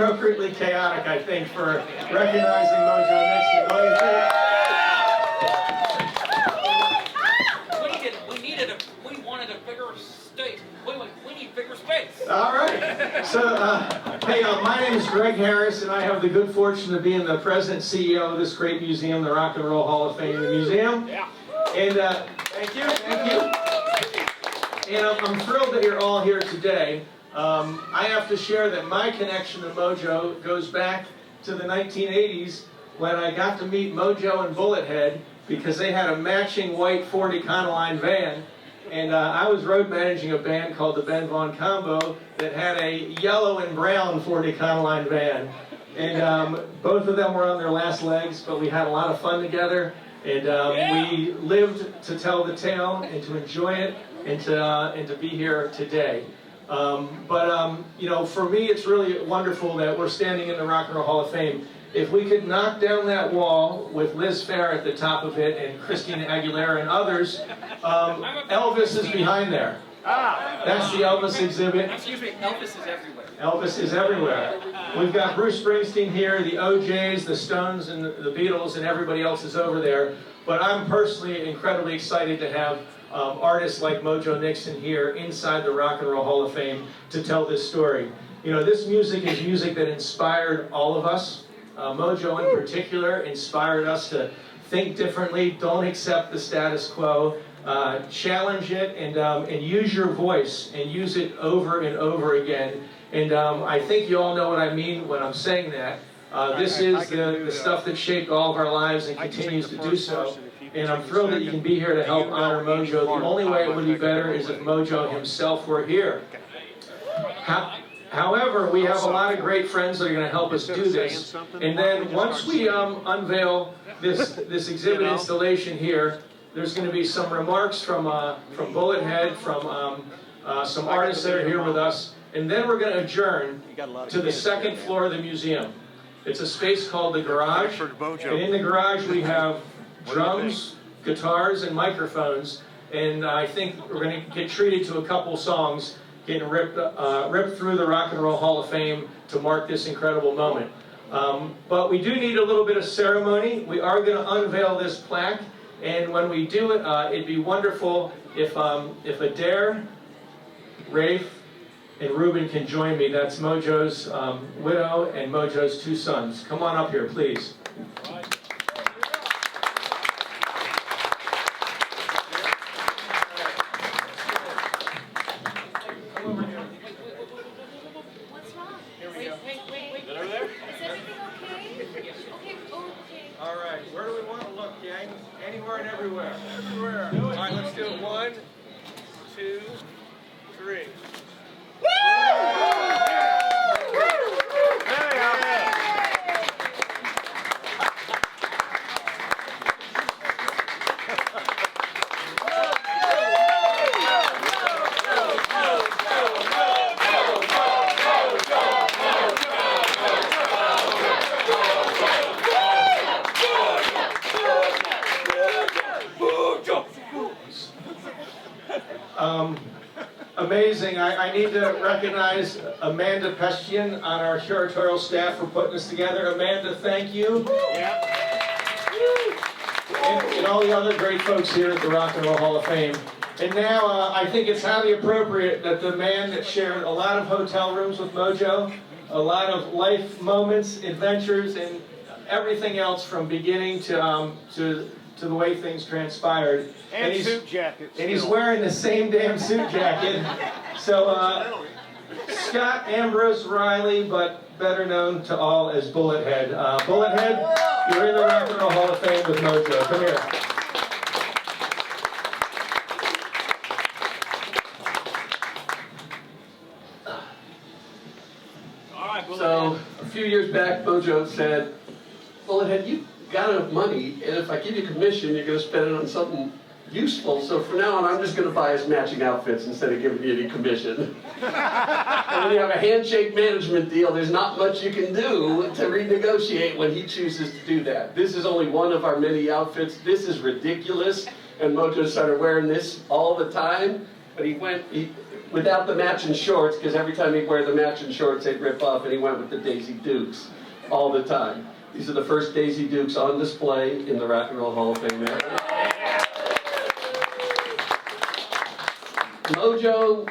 appropriately chaotic, I think, for recognizing Mojo Nixon. What do you think? We wanted a bigger stage. We need bigger space. All right. So, hey, my name is Greg Harris, and I have the good fortune of being the president and CEO of this great museum, the Rock and Roll Hall of Fame Museum. Yeah. And thank you. And I'm thrilled that you're all here today. I have to share that my connection to Mojo goes back to the 1980s when I got to meet Mojo and Bullethead because they had a matching white Ford Econoline van. And I was road managing a band called the Ben Vaughn Combo that had a yellow and brown Ford Econoline van. And both of them were on their last legs, but we had a lot of fun together. And we lived to tell the tale and to enjoy it and to be here today. You know, for me, it's really wonderful that we're standing in the Rock and Roll Hall of Fame. If we could knock down that wall with Liz Phair at the top of it and Christina Aguilera and others, Elvis is behind there. That's the Elvis exhibit. Excuse me, Elvis is everywhere. Elvis is everywhere. We've got Bruce Springsteen here, the OJs, the Stones, and the Beatles, and everybody else is over there. But I'm personally incredibly excited to have artists like Mojo Nixon here inside the Rock and Roll Hall of Fame to tell this story. You know, this music is music that inspired all of us. Mojo in particular inspired us to think differently, don't accept the status quo, challenge it, and use your voice and use it over and over again. And I think you all know what I mean when I'm saying that. This is the stuff that shaped all of our lives and continues to do so. And I'm thrilled that you can be here to help honor Mojo. The only way it would be better is if Mojo himself were here. However, we have a lot of great friends that are going to help us do this. And then once we unveil this exhibit installation here, there's going to be some remarks from Bullethead, from some artists that are here with us. And then we're going to adjourn to the second floor of the museum. It's a space called the Garage. And in the garage we have drums, guitars, and microphones. And I think we're going to get treated to a couple songs getting ripped through the Rock and Roll Hall of Fame to mark this incredible moment. But we do need a little bit of ceremony. We are going to unveil this plaque, and when we do it, it'd be wonderful if Adair, Rafe, and Ruben can join me. That's Mojo's widow and Mojo's two sons. Come on up here, please. Anywhere and everywhere. Everywhere. All right, let's do it. 1, 2, 3. Amazing. I need to recognize Amanda Pestian on our curatorial staff for putting this together. Amanda, thank you. And all the other great folks here at the Rock and Roll Hall of Fame. And now I think it's highly appropriate that the man that shared a lot of hotel rooms with Mojo, a lot of life moments, adventures, and everything else from beginning to the way things transpired. And suit jackets. And he's wearing the same damn suit jacket. So, Scott Ambrose Riley, but better known to all as Bullethead. Bullethead, you're in the Rock and Roll Hall of Fame with Mojo. Come here. All right, Bullethead. So, a few years back, Mojo said, Bullethead, you got enough money, and if I give you commission, you're going to spend it on something useful. So from now on, I'm just going to buy us matching outfits instead of giving you any commission. And when you have a handshake management deal, there's not much you can do to renegotiate when he chooses to do that. This is only one of our many outfits. This is ridiculous, and Mojo started wearing this all the time. But without the matching shorts, because every time he'd wear the matching shorts, they'd rip off, and he went with the Daisy Dukes all the time. These are the first Daisy Dukes on display in the Rock and Roll Hall of Fame area. Mojo,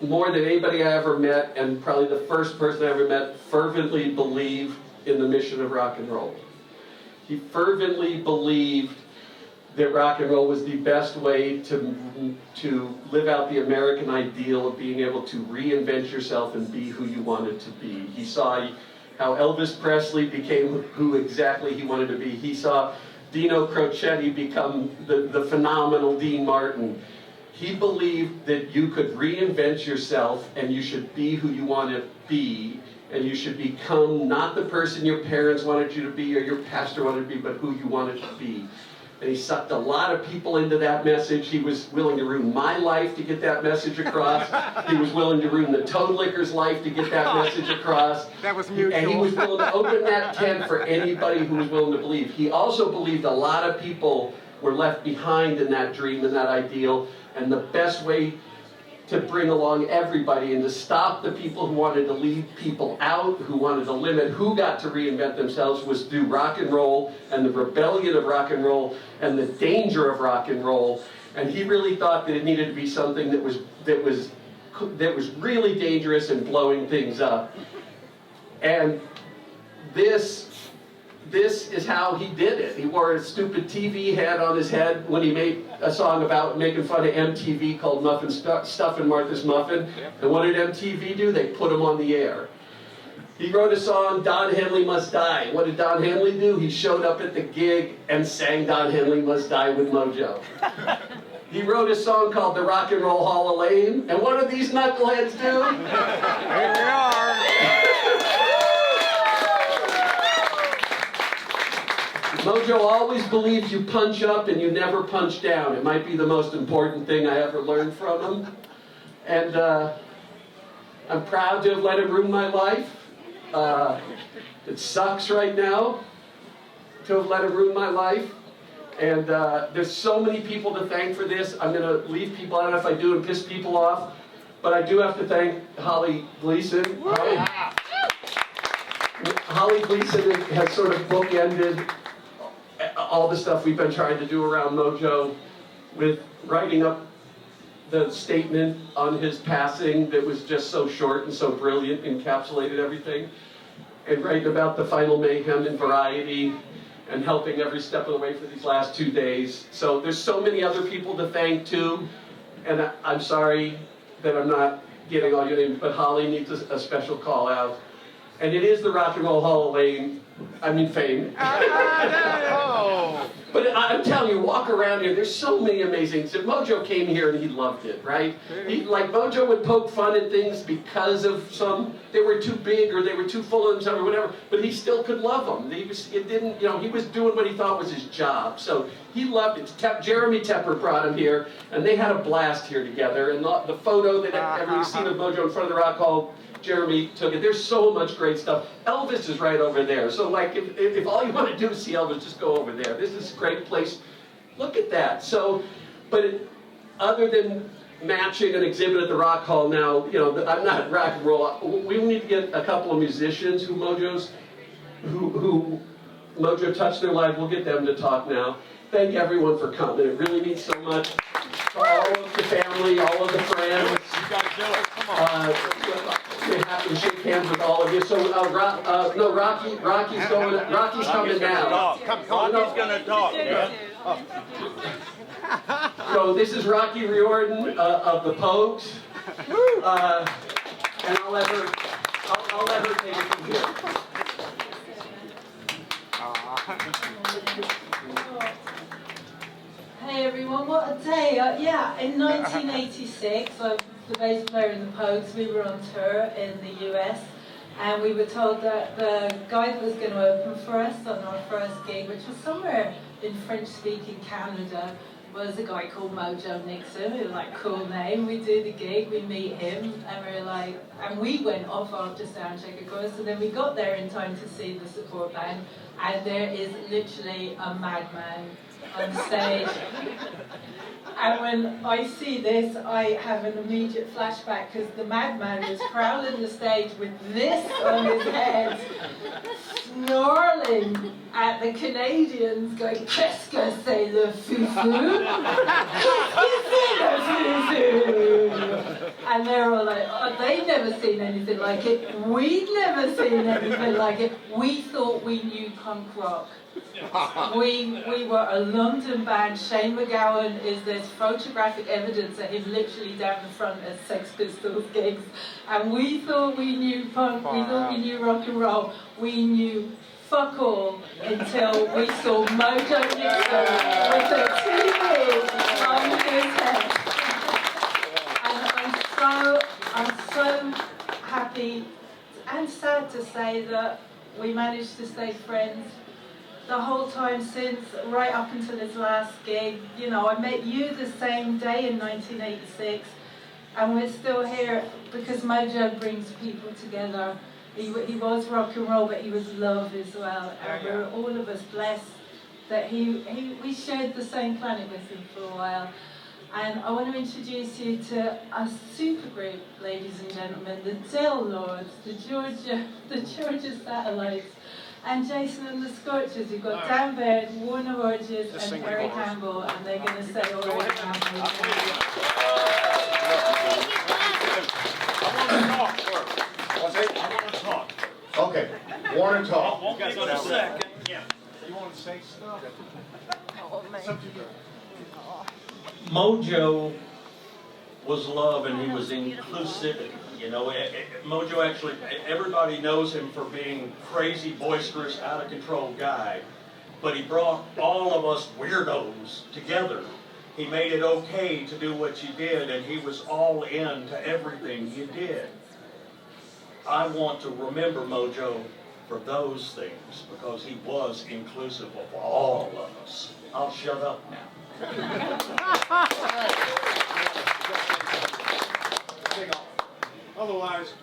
more than anybody I ever met, and probably the first person I ever met, fervently believed in the mission of rock and roll. He fervently believed that rock and roll was the best way to live out the American ideal of being able to reinvent yourself and be who you wanted to be. He saw how Elvis Presley became who exactly he wanted to be. He saw Dino Crocetti become the phenomenal Dean Martin. He believed that you could reinvent yourself and you should be who you want to be, and you should become not the person your parents wanted you to be or your pastor wanted to be, but who you wanted to be. And he sucked a lot of people into that message. He was willing to ruin my life to get that message across. He was willing to ruin the Toad Licker's life to get that message across. That was mutual. And he was willing to open that tent for anybody who was willing to believe. He also believed a lot of people were left behind in that dream and that ideal. And the best way to bring along everybody and to stop the people who wanted to leave people out, who wanted to limit who got to reinvent themselves, was through rock and roll and the rebellion of rock and roll and the danger of rock and roll. And he really thought that it needed to be something that was really dangerous and blowing things up. And this is how he did it. He wore a stupid TV hat on his head when he made a song about making fun of MTV called Muffin Stuff and Martha's Muffin. And what did MTV do? They put him on the air. He wrote a song, Don Henley Must Die. What did Don Henley do? He showed up at the gig and sang Don Henley Must Die with Mojo. He wrote a song called The Rock and Roll Hall of Fame. And what do these knuckleheads do? Here they are. Mojo always believes you punch up and you never punch down. It might be the most important thing I ever learned from him. And I'm proud to have let him ruin my life. It sucks right now to have let him ruin my life. And there's so many people to thank for this. I'm going to leave people, I don't know if I do and piss people off, but I do have to thank Holly Gleason. Holly Gleason has sort of bookended all the stuff we've been trying to do around Mojo with writing up the statement on his passing that was just so short and so brilliant, encapsulated everything, and writing about the final mayhem in Variety and helping every step of the way for these last 2 days. So there's so many other people to thank too, and I'm sorry that I'm not getting all your names, but Holly needs a special call out. And it is the Rock and Roll Hall of Fame. But I'm telling you, walk around here, there's so many amazing things. Mojo came here and he loved it, right? Mojo would poke fun at things because of they were too big or they were too full of themselves or whatever, but he still could love them. He was doing what he thought was his job. So he loved it. Jeremy Tepper brought him here, and they had a blast here together. And the photo that everybody's seen of Mojo in front of the Rock Hall, Jeremy took it. There's so much great stuff. Elvis is right over there. So if all you want to do is see Elvis, just go over there. This is a great place. Look at that. So, other than matching an exhibit at the Rock Hall now, I'm not rock and roll. We need to get a couple of musicians who Mojo touched their life. We'll get them to talk now. Thank everyone for coming. It really means so much. For all of the family, all of the friends. You gotta do it. Come on. We have to shake hands with all of you. So, Rocky's coming now. Rocky's gonna talk. Yeah. So this is Rocky Riordan of the Pogues, and I'll let her take it from here. Hey everyone, what a day. In 1986, I was the bass player in the Pogues. We were on tour in the US, and we were told that the guy that was going to open for us on our first gig, which was somewhere in French-speaking Canada, was a guy called Mojo Nixon. We were like, cool name. We do the gig, we meet him, and we were like, And we went off after soundcheck, of course, and then we got there in time to see the support band, and there is literally a madman on stage. And when I see this, I have an immediate flashback, because the madman was prowling the stage with this on his head, snarling at the Canadians, going, "Qu'est-ce que c'est le fufu? Qu'est-ce que c'est le fufu?" And they're all like, "Oh, they've never seen anything like it. We'd never seen anything like it. We thought we knew punk rock." We were a London band. Shane MacGowan there's photographic evidence of him literally down the front at Sex Pistols gigs. And we thought we knew punk, we thought we knew rock and roll. We knew fuck all until we saw Mojo Nixon with a TV on his head. And I'm so happy and sad to say that we managed to stay friends the whole time since, right up until his last gig. You know, I met you the same day in 1986, and we're still here because Mojo brings people together. He was rock and roll, but he was love as well. And we're all of us blessed that we shared the same planet with him for a while. And I want to introduce you to a super group, ladies and gentlemen, the Del Lords, the Georgia Satellites, and Jason and the Scorchers. You've got Dan Baird, Warner Rogers, and Terry Campbell, and they're going to say all right now. I want to talk. Okay, want to talk. Won't give it a second. Yeah. You want to say stuff? It's up to you. Mojo was love, and he was inclusivity. You know, Mojo actually, everybody knows him for being crazy, boisterous, out of control guy, but he brought all of us weirdos together. He made it okay to do what you did, and he was all in to everything you did. I want to remember Mojo for those things, because he was inclusive of all of us. I'll shut up now. Otherwise,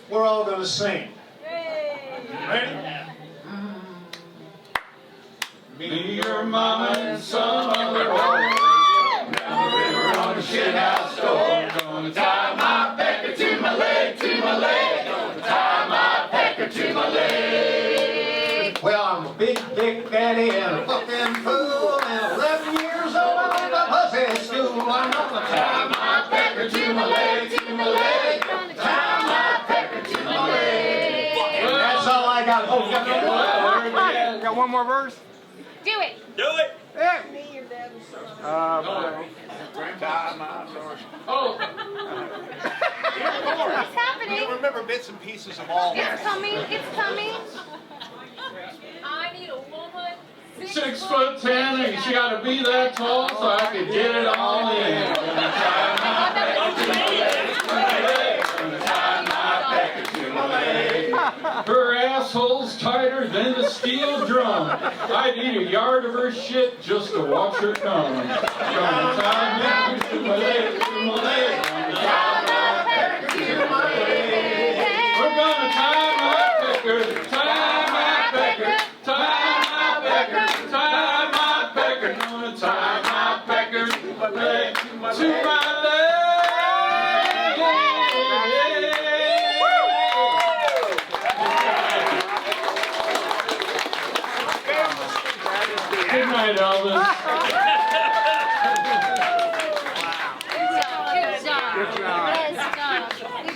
we're all going to sing. Ready? Me, your mama, and some other boy down the river on the shit house door. Gonna tie my pecker to my leg, to my leg. Gonna tie my pecker to my leg. Well, I'm a big dick daddy and a fucking fool, and 11 years old I went to pussy school. I'm gonna tie my pecker to my leg, to my leg. Tie my pecker to my leg. That's all I got. Oh, Got one more verse? Do it. Do it! Yeah. Me, your dad, Oh, It's happening. remember bits and pieces of all It's coming. It's coming. I need a woman 6'10", and she got to be that tall so I can get it all in. Gonna tie my pecker to my leg, to my leg. Gonna tie my pecker to my leg. Her asshole's tighter than the steel drum. I'd eat a yard of her shit just to watch her come. Gonna tie my pecker to my leg, to my leg. Gonna tie my pecker to my leg. We're gonna tie my pecker, tie my pecker, tie my pecker, tie my pecker. Gonna tie my pecker to my leg, to my leg. Good night, Elvis. Good job. Yes,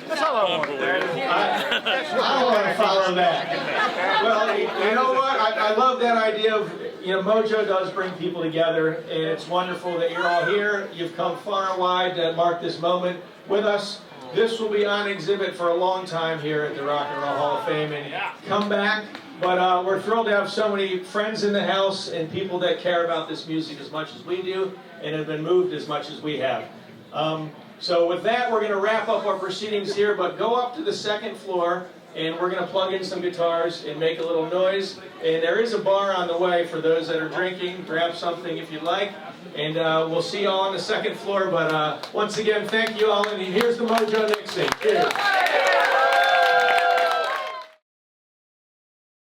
That's all I wanted, Dad. I don't want to follow that. Well, you know what? I love that idea of, Mojo does bring people together, and it's wonderful that you're all here. You've come far and wide to mark this moment with us. This will be on exhibit for a long time here at the Rock and Roll Hall of Fame, and come back. But we're thrilled to have so many friends in the house and people that care about this music as much as we do and have been moved as much as we have. So with that, we're going to wrap up our proceedings here, but go up to the second floor and we're going to plug in some guitars and make a little noise. And there is a bar on the way for those that are drinking. Grab something if you'd like. And we'll see you all on the second floor. But once again, thank you all. And here's the Mojo Nixon. Cheers.